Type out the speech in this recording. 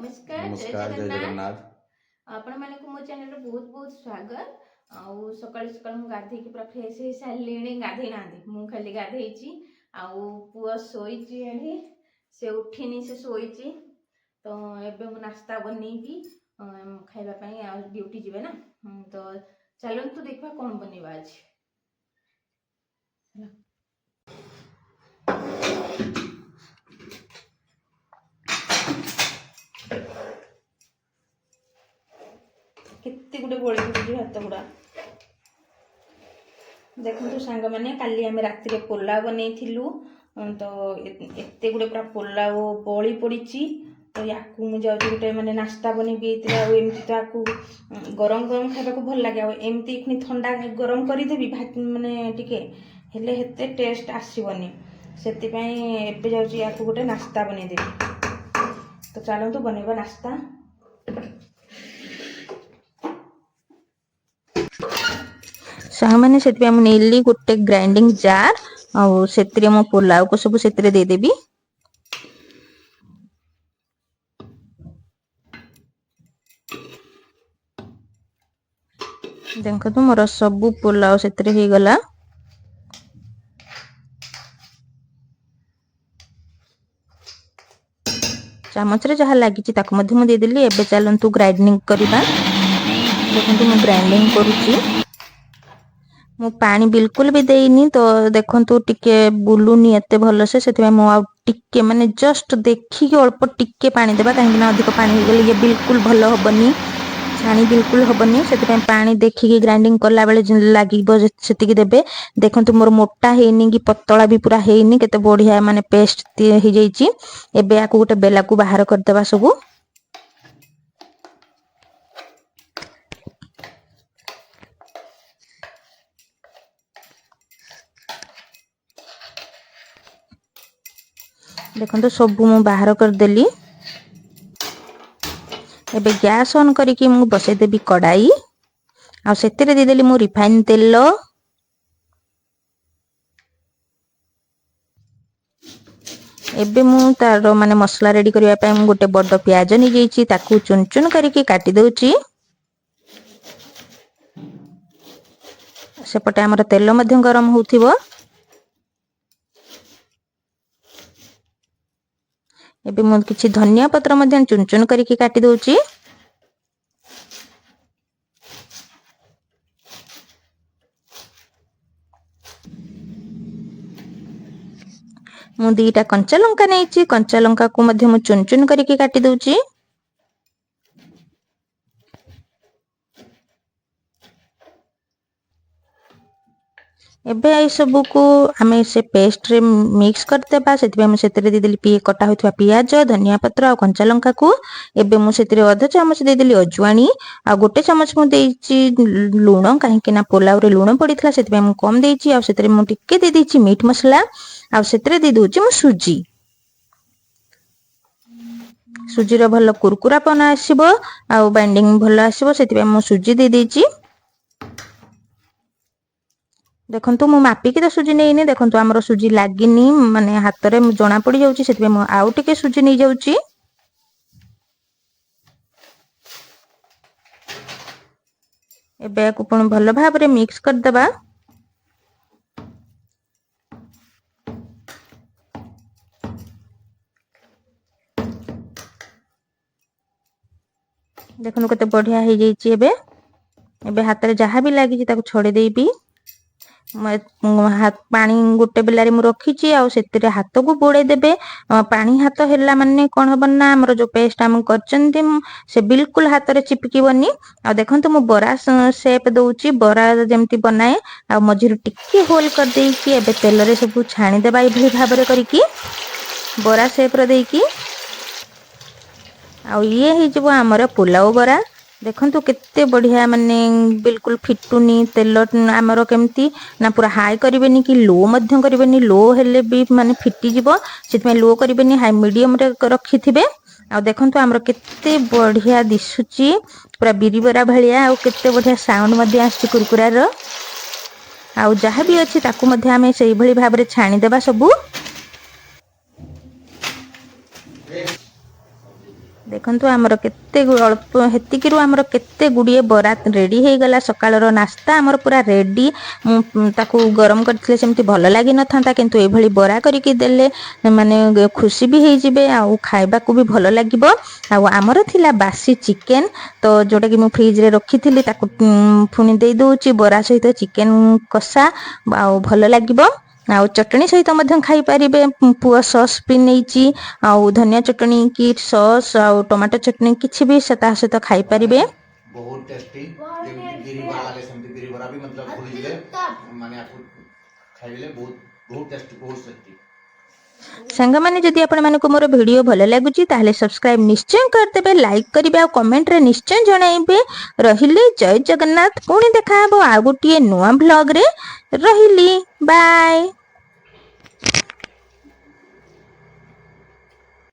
नमस्कार जय नमस्कार जय जगन्नाथ जगन्नाथ। आपण मानक मो चैनल बहुत बहुत स्वागत आउ सकाळ सकाळ मु गाधे की पूरा फ्रेश हे सारलीणी गाधे नांदी मु खाली गाधेची आउ पुआ सोईची एठी से उठिनी से सोईची तो एबे मु नाश्ता बनेबी खाइबा पई आ ड्यूटी जिवे ना तो चलंतु देखबा कोन बनेबा आज। केते गुटे बोली बुझी भात गुड़ा देखो सांग मैंने काली आम राति पोलाव बनईलु तो एत गुटे पूरा पोलाव बड़ी पड़ी तो या मुझे गोटे मैंने नाश्ता बनैबी एमती तो आपको गरम गरम खावा भल लगे आमती पुणी ठंडा गरम करदेवी माने टिके हेले हेते टेस्ट आसबनी से जा गोटे नाश्ता बनईदेवी। तो चलतु बनैबा नाश्ता। सांग मैंने से नेली गोटे ग्राइंडिंग जार आउ से मो पुलाव को सब से देदेवी। देखो तो मोर सबू पुलाव से हो गला। चामच रे जहाँ लगी देदेली। एबे चलतु ग्राइंडिंग करबा। देखो मु ग्राइंडिंग करुची मु पानी बिल्कुल भी देनी तो देखो टिके बुलूनी एते भल से टिके माने जस्ट देखिक अल्प टिके पानी देबा कहीं अधिक पानी हो गले ये बिल्कुल भल हबनी छाणी बिल्कुल हबनी से पानी देखिकी ग्राइंडिंग करला बेले लागिबो सेतिकी देबे। देखंतु मोर मोटा हेनी कि पतला भी पूरा हेनी केते बढ़िया माने पेस्ट हे जाईची। एबे आकु गोटे बेला को बाहर कर देबा सबु। देखो सबू मु बाहर कर देली। एबे गैस ऑन करिकी मु बसई देबी कढ़ाई आ सेतिरे दे देली मु रिफाइन तेल। एबे मु तार माने मसला रेडी करबा पय मु गोटे बड़ प्याज नि जेइची ताकू चुन चुन करिकी काटी दउची। सेपटे हमर तेल मध्य गरम होउथिबो। एबे मु किछि धनिया पत्र मध्य चुन चुन करिकी काटी दउची। मु दीटा कंचा लंका नेइची कंचा लंका को मध्य मु चुन चुन करिकी काटी दउची। एबे आई सब को आमे से पेस्ट रे मिक्स करतेबा सेतिबे मु सेतरे दे देली कटा होथवा पियाज धनिया पत्र आ कंचा लंका को। एबे मु सेतरे आधा चामच दे देली अजवाणी आ गोटे चामच मु देइची लूण काहे कि ना पोलाव रे लूण पड़ीथला सेतिबे मु कम देइची आ सेतरे मु टिके दे देइची मीट मसला आ सेतरे दे दोची मु सुजी। सुजी रो भलो कुरकुरापन आसीबो आ बाइंडिंग भलो आसीबो सेतिबे मु सुजी दे देइची। देखंतु मु मापिकी तो सुजी नेइनी देखंतु हमरो सुजी लागिनी माने हाथ रे जणा पड़ी जाउची सेतिबे मु आउ टिके सुजी नै जाउची। एबे को पण भलो भाव रे मिक्स कर देबा। देखनु कते बढ़िया हे जाईची। एबे एबे हाथ रे जहा भी लागी ताको छोड़े देबी। हाथ पानी गोटे बेलारी मु रखीची आ सेतिरे हाथ को बोड़े देबे। पानी हाथ हेला माने कोन हबन ना हमर जो पेस्ट हम करचंती से बिल्कुल हाथ रे चिपकी बनी। आ देखंतु मु बरा शेप दउची बरा जेमती बनाए आ मझिर टिक्की होल कर देकी एबे तेल रे सब छाणी देबा ए भली भाव रे करिकी बरा शेप रे देकी आ ये हे जबो हमर पुलाव बरा। देखंतु केते बढ़िया माने बिल्कुल फिटुनी तेल आमर केमती ना पूरा हाई करिवेनी कि लो मध्यम करिवेनी लो हेले भी माने फिटी जिवो सेतमे लो करिवेनी हाई मीडियम रे रखिथिबे। आ देखंतु हमर केते बढ़िया दिसुची पूरा बिरी बरा भलिया आ केते बढ़िया साउंड मध्ये आछि कुरकुरा रो। आ जहा भी अछि ताकू मध्ये हमें सेही भली भाव रे छाणी देबा सबु। देखंतु आमर केते अल्प हेतिकिरु आमर केते गुड़िए बरा रेडी हो गला सकाळर नास्ता आमर पूरा रेडी ताकू गरम करथिले सेमती भल लागि न थांता किंतु ए भली बरा करिकि देले माने खुशी भी हे जिवे आ खाइबा को भी भल लागिबो आ आमर थिला बासी चिकन तो जोटा कि मु फ्रिज रे रखिथिली ताकू फुनी दे दोची बरा सहित चिकन कसा आ भल लागिबो आ चटनी सहित मध्यम खाई पारिबे पुआ सॉस भी नैची आ धनिया चटनी की सॉस आ टमाटो चटनी किछि भी सता सहित खाई पारिबे बहुत टेस्टी गिरी वाला ले समझ गिरी बरा भी मतलब भूल जिले माने आपको खाइले बहुत बहुत टेस्टी बहुत टेस्टी संग माने जदि आपण मानको मोर वीडियो भल लागुची ताहले सब्सक्राइब निश्चय करदेबे लाइक करिवे आ कमेंट रे निश्चय जणाइबे रहिले जय जगन्नाथ पुणी देखा हबो आ गोटिए नुवा ब्लॉग रे रहिली बाय।